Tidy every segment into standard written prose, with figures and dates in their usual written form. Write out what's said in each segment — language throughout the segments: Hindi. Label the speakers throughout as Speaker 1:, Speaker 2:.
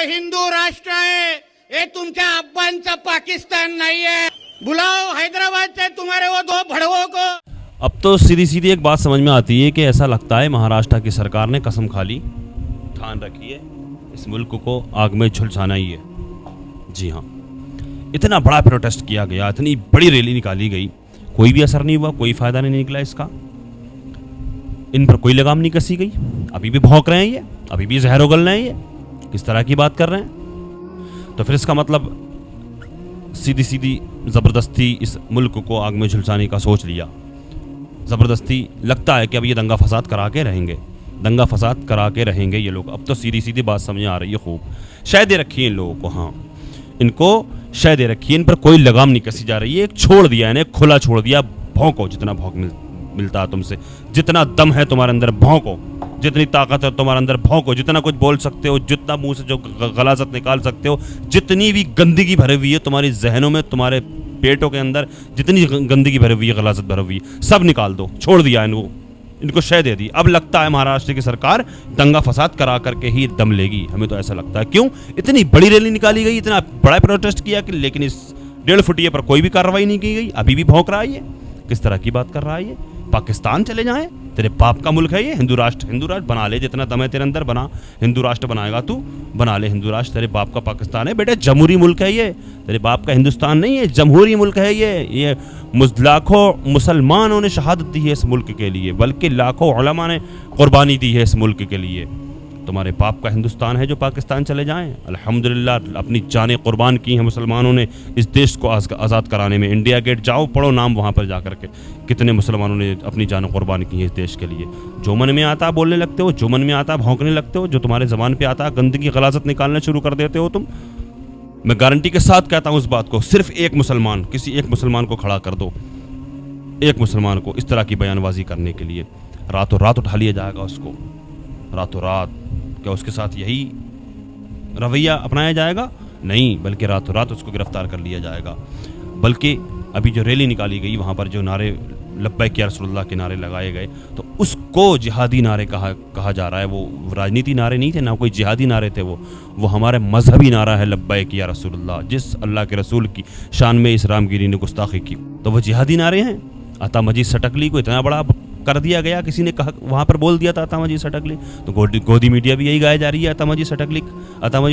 Speaker 1: हिंदू राष्ट्र आहे, हे तुमच्या अब्बांचा पाकिस्तान नाहीये। बुलाओ हैदराबाद से तुम्हारे वो दो भड़वों को।
Speaker 2: अब तो सीधी सीधी एक बात समझ में आती है कि ऐसा लगता है महाराष्ट्र की सरकार ने कसम खा ली, ठान रखी है इस मुल्क को आग में झुलसाना ही है। जी हाँ, इतना बड़ा प्रोटेस्ट किया गया, इतनी बड़ी रैली निकाली गई, कोई भी असर नहीं हुआ, कोई फ़ायदा नहीं निकला इसका। इन पर कोई लगाम नहीं कसी गई, अभी भी भौंक रहे हैं ये, अभी भी जहर उगल रहे हैं ये, किस तरह की बात कर रहे हैं। तो फिर इसका मतलब सीधी सीधी ज़बरदस्ती इस मुल्क को आग में झुलसाने का सोच लिया। ज़बरदस्ती लगता है कि अब ये दंगा फसाद करा के रहेंगे, दंगा फसाद करा के रहेंगे ये लोग। अब तो सीधी सीधी बात समझ आ रही है खूब। शय दे रखी है इन लोगों को, हाँ इनको शय दे रखी है, इन पर कोई लगाम नहीं कसी जा रही है। एक छोड़ दिया इन्हें, खुला छोड़ दिया। भौंको जितना भौंक मिलता है तुमसे, जितना दम है तुम्हारे अंदर भौंको, जितनी ताकत है तुम्हारे अंदर भौंको, जितना कुछ बोल सकते हो, जितना मुंह से जो गलाजत निकाल सकते हो, जितनी भी गंदगी भरी हुई है तुम्हारी जहनों में, तुम्हारे पेटों के अंदर जितनी गंदगी भरी हुई है, गलाजत भरी हुई है, सब निकाल दो। छोड़ दिया इनको शय दे दी। अब लगता है महाराष्ट्र की सरकार दंगा फसाद करा करके ही दम लेगी, हमें तो ऐसा लगता है। क्यों इतनी बड़ी रैली निकाली गई, इतना बड़ा प्रोटेस्ट किया कि, लेकिन इस 1.5 फुटिये पर कोई भी कार्रवाई नहीं की गई। अभी भी भौंक रहा है ये, किस तरह की बात कर रहा है ये। पाकिस्तान चले जाएं, तेरे बाप का मुल्क है ये। हिंदू राष्ट्र बना ले, जितना दम है तेरे अंदर बना। हिंदू राष्ट्र बनाएगा तू, बना ले हिंदू राष्ट्र। तेरे बाप का पाकिस्तान है बेटे, जमहूरी मुल्क है ये, तेरे बाप का हिंदुस्तान नहीं है, जमहूरी मुल्क है ये लाखों मुसलमानों ने शहादत दी है इस मुल्क के लिए, बल्कि लाखों उलमा ने कुर्बानी दी है इस मुल्क के लिए। तुम्हारे बाप का हिंदुस्तान है जो पाकिस्तान चले जाएं। अल्हम्दुलिल्लाह अपनी जानें कुर्बान की हैं मुसलमानों ने इस देश को आज़ाद कराने में। इंडिया गेट जाओ, पढ़ो नाम वहाँ पर जा करके, कितने मुसलमानों ने अपनी जानें कुर्बान की हैं इस देश के लिए। जो मन में आता बोलने लगते हो, जो मन में आता भौंकने लगते हो, जो तुम्हारे ज़बान पे आता गंदगी गलाजत निकालना शुरू कर देते हो तुम। मैं गारंटी के साथ कहता हूँ इस बात को, सिर्फ एक मुसलमान, किसी एक मुसलमान को खड़ा कर दो, एक मुसलमान को इस तरह की बयानबाजी करने के लिए, रातों रात उठा लिया जाएगा उसको, रातों रात। क्या उसके साथ यही रवैया अपनाया जाएगा? नहीं, बल्कि रातों रात उसको गिरफ्तार कर लिया जाएगा। बल्कि अभी जो रैली निकाली गई, वहाँ पर जो नारे लब्बैक या रसूलुल्लाह के नारे लगाए गए, तो उसको जिहादी नारे कहा जा रहा है। वो राजनीति नारे नहीं थे, ना कोई जिहादी नारे थे, वो हमारे मजहबी नारा है लब्बैक या रसूलुल्लाह। जिस अल्लाह के रसूल की शान में इस रामगिरी ने गुस्ताखी की, तो वो जिहादी नारे हैं। अता मजीद सटकली को इतना बड़ा कर दिया गया, किसी ने कहा वहाँ पर बोल दिया था अता मजीद सटकली, तो गोदी मीडिया भी यही गाया जा रही है, अता मजीद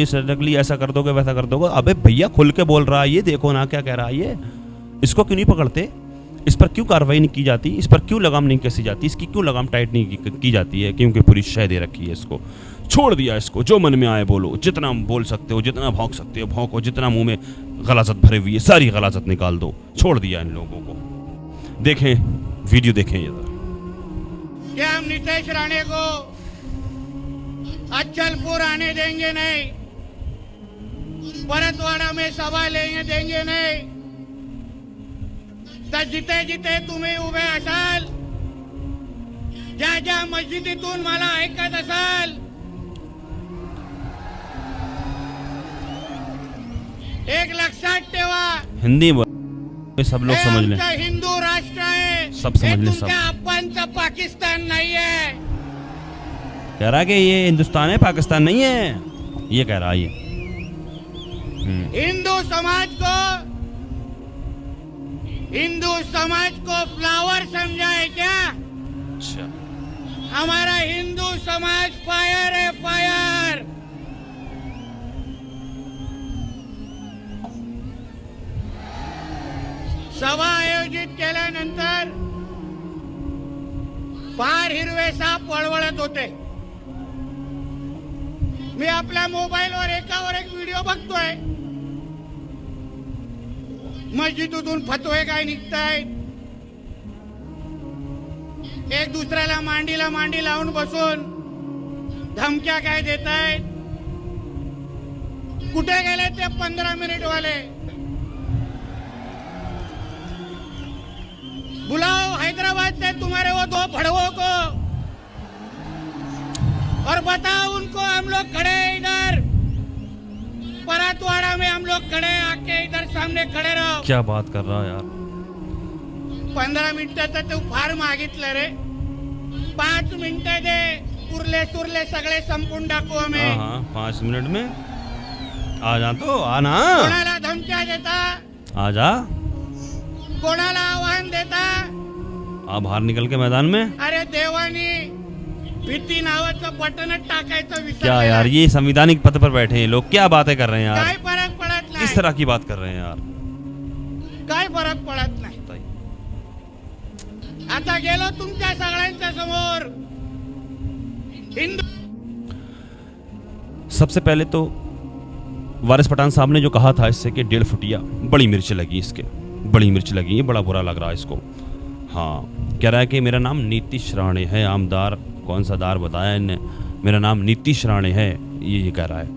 Speaker 2: सटकली ऐसा कर दोगे वैसा कर दोगे। अबे भैया खुल के बोल रहा है ये, देखो ना क्या कह रहा है ये। इसको क्यों नहीं पकड़ते? इस पर क्यों कार्रवाई नहीं की जाती? इस पर क्यों लगाम नहीं कसी जाती? इसकी क्यों लगाम टाइट नहीं की जाती है? क्योंकि पूरी शय दे रखी है इसको, छोड़ दिया इसको। जो मन में आए बोलो, जितना बोल सकते हो, जितना भौंक सकते हो भौंको, जितना मुंह में गलाजत भरे हुई है सारी गलाजत निकाल दो। छोड़ दिया इन लोगों को। देखें वीडियो, देखें ये।
Speaker 1: क्या हम नीतीश राणे को अचलपुर आने देंगे नहीं, परतवाड़ा में सभा लेंगे देंगे नहीं, तर जिथे जिथे तुम्ही उभे असाल, ज्या ज्या मस्जिदीतून मला ऐकत असाल, एक लक्षात ठेवा,
Speaker 2: हिंदी सब लोग समझ लें,
Speaker 1: हिंदू राष्ट्र है,
Speaker 2: सब समझ लें, सब।
Speaker 1: अब्बांचा पाकिस्तान नहीं है।
Speaker 2: कह रहा है कि ये हिंदुस्तान है, पाकिस्तान नहीं है, ये कह रहा है ये।
Speaker 1: हिंदू समाज को फ्लावर समझा है क्या?
Speaker 2: अच्छा,
Speaker 1: हमारा हिंदू समाज फायर है, फायर। सभा आयोजित केल्यानंतर फार हिरवे साप वळवळत होते। मी आपल्या मोबाईलवर एकावर एक व्हिडिओ बघतोय, मस्जिदीतून फतवे काय निघतायत, एक दुसऱ्याला मांडीला मांडी लावून बसून धमक्या काय देतायत। कुठे गेले ते 15 मिनिट वाले? बुलाओ हैदराबाद से तुम्हारे वो दो भड़वों को और बताओ उनको हम लोग खड़े हैं इधर परतवाड़ा में, हम लोग खड़े हैं, आके इधर सामने खड़े रहो।
Speaker 2: क्या बात कर रहा है यार।
Speaker 1: 15 मिनिटाचं तू फार मागितलं रे, 5 मिनिटं दे, उरले सुरले सगळे संपून टाकू आम्ही।
Speaker 2: हाँ 5 मिनट में आ जा तो आना,
Speaker 1: कोणाला धमक्या देता,
Speaker 2: आ जा,
Speaker 1: कोणाला आव्हान देता?
Speaker 2: आ बाहर निकल के मैदान में।
Speaker 1: अरे देवानी भीती नावाचं बटनच टाकायचं विसरलेलं
Speaker 2: क्या
Speaker 1: आहे.
Speaker 2: यार, ये संविधानिक पद पर बैठे हैं लोग, क्या बातें कर रहे हैं
Speaker 1: काय
Speaker 2: यार,
Speaker 1: फरक पडत
Speaker 2: किस
Speaker 1: नाही,
Speaker 2: तरह की बात कर रहे हैं यार,
Speaker 1: काय फरक पडत नाही.
Speaker 2: बताइए।
Speaker 1: आता गेलो तुमच्या सगळ्यांच्या समोर. हिंदू
Speaker 2: सबसे पहले तो वारिस पठान साहब ने जो कहा था इससे कि 1.5 फुटिया, बड़ी मिर्च लगी इसके, बड़ी मिर्च लगी है, बड़ा बुरा लग रहा है इसको। हाँ, कह रहा है कि मेरा नाम नीतीश राणे है, आमदार कौन सा दार बताया इनने, मेरा नाम नीतीश राणे है, ये कह रहा है।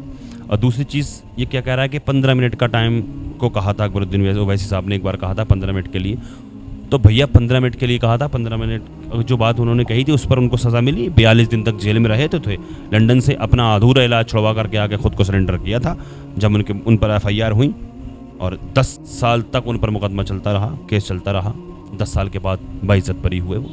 Speaker 2: और दूसरी चीज़ ये क्या कह रहा है कि 15 मिनट का टाइम को कहा था अकबरुद्दीन ओवैसी साहब ने एक बार कहा था 15 मिनट के लिए, तो भैया 15 मिनट के लिए कहा था, 15 मिनट जो बात उन्होंने कही थी उस पर उनको सज़ा मिली, 42 दिन तक जेल में रहे थे लंदन से अपना अधूरा इलाज छुड़वा करके आके खुद को सरेंडर किया था जब उन पर FIR हुई, और 10 साल तक उन पर मुकदमा चलता रहा, केस चलता रहा, 10 साल के बाद बाइज्जत बरी हुए वो।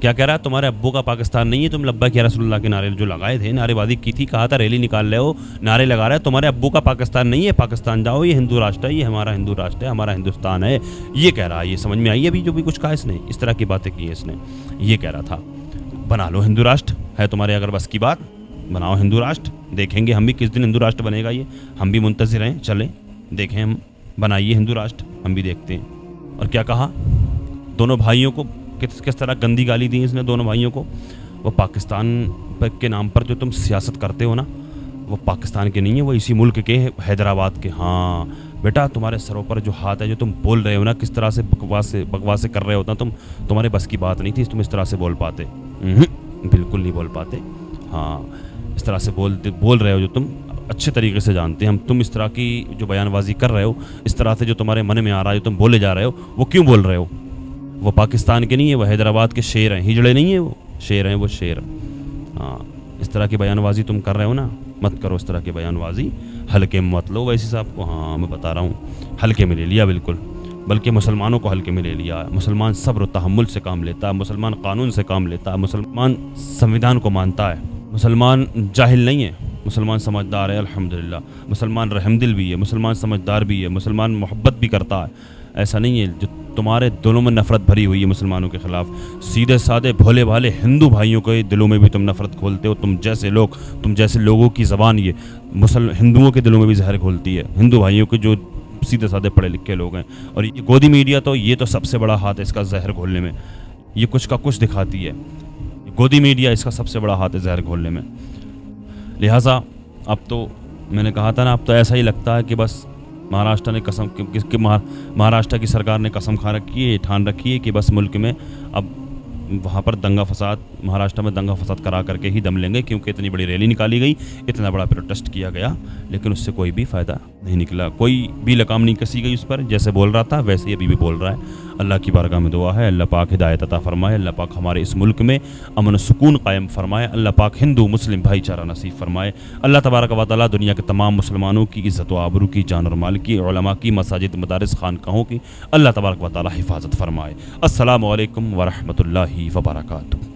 Speaker 2: क्या कह रहा है, तुम्हारे अब्बू का पाकिस्तान नहीं है, तुम लब्बैक या रसूलुल्लाह के नारे जो लगाए थे, नारेबाजी की थी, कहा था रैली निकाल रहे हो, नारे लगा रहे हो, तुम्हारे अब्बू का पाकिस्तान नहीं है, पाकिस्तान जाओ, ये हिंदू राष्ट्र है, ये हमारा हिंदू राष्ट्र है, हमारा हिंदुस्तान है, ये कह रहा है। ये समझ में आई अभी जो भी कुछ कहा इसने, इस तरह की बातें की है इसने, ये कह रहा था बना लो हिंदू राष्ट्र, है तुम्हारे अगर बस की बात, बनाओ हिंदू राष्ट्र, देखेंगे हम भी किस दिन हिंदू राष्ट्र बनेगा, ये हम भी मुंतज़िर हैं, चलें देखें, हम बनाइए हिंदू राष्ट्र, हम भी देखते हैं। और क्या कहा, दोनों भाइयों को किस तरह गंदी गाली दी इसने दोनों भाइयों को, वो पाकिस्तान के नाम पर जो तुम सियासत करते हो ना, वो पाकिस्तान के नहीं है, वो इसी मुल्क के हैदराबाद के। हाँ बेटा, तुम्हारे सरों पर जो हाथ है, जो तुम बोल रहे हो ना, किस तरह से बकवास कर रहे हो ना, तुम्हारे बस की बात नहीं थी, तुम इस तरह से बोल पाते, बिल्कुल नहीं बोल पाते। हाँ, इस तरह से बोल रहे हो जो तुम अच्छे तरीके से जानते हैं हम, तुम इस तरह की जो बयानबाजी कर रहे हो, इस तरह से जो तुम्हारे मन में आ रहा है, जो तुम बोले जा रहे हो, वो क्यों बोल रहे हो? वो पाकिस्तान के नहीं है, वो हैदराबाद के शेर हैं, हिजड़े नहीं है, वो शेर हैं, वो शेर। हाँ, इस तरह की बयानबाजी तुम कर रहे हो ना, मत करो इस तरह की बयानबाजी, हल्के में मत लो वैसी साहब को। हाँ, मैं बता रहा हूँ, हल्के में ले लिया बिल्कुल, बल्कि मुसलमानों को हल्के में ले लिया। मुसलमान सब्र तहम्मुल से काम लेता है, मुसलमान कानून से काम लेता है, मुसलमान संविधान को मानता है, मुसलमान जाहिल नहीं है, मुसलमान समझदार है अल्हम्दुलिल्लाह, मुसलमान रहमदिल भी है, मुसलमान समझदार भी है, मुसलमान मोहब्बत भी करता है। ऐसा नहीं है जो तुम्हारे दिलों में नफ़रत भरी हुई है मुसलमानों के ख़िलाफ़, सीधे साधे भोले भाले हिंदू भाइयों के दिलों में भी तुम नफ़रत खोलते हो। तुम जैसे लोगों की ज़बान ये हिंदुओं के दिलों में भी जहर घोलती है, हिंदू भाइयों के जो सीधे साधे पढ़े लिखे लोग हैं। और ये गोदी मीडिया तो ये तो सबसे बड़ा हाथ है इसका जहर घोलने में, ये कुछ का कुछ दिखाती है, गोदी मीडिया इसका सबसे बड़ा हाथ है जहर घोलने में। लिहाजा अब तो मैंने कहा था ना, अब तो ऐसा ही लगता है कि बस महाराष्ट्र ने महाराष्ट्र की सरकार ने कसम खा रखी है, ठान रखी है कि बस मुल्क में अब वहाँ पर दंगा फसाद, महाराष्ट्र में दंगा फसाद करा करके ही दम लेंगे, क्योंकि इतनी बड़ी रैली निकाली गई, इतना बड़ा प्रोटेस्ट किया गया, लेकिन उससे कोई भी फ़ायदा नहीं निकला, कोई भी लगाम नहीं कसी गई उस पर। जैसे बोल रहा था वैसे ही अभी भी बोल रहा है। अल्लाह की बारगाह में दुआ है, अल्लाह पाक हिदायत अता फरमाए, अल्लाह पाक हमारे इस मुल्क में अमन सुकून कायम फरमाए, अल्लाह पाक हिंदू मुस्लिम भाईचारा नसीब फरमाए। अल्लाह तबारक व तआला दुनिया के तमाम मुसलमानों की इज़्ज़त व आबरू की, जान और माल की, उलमा की, मसाजिद मदारिस खानकाहों की अल्लाह तबारक व तआला हिफाजत फरमाए। अस्सलामु अलैकुम व रहमतुल्लाहि व बरकातुहू।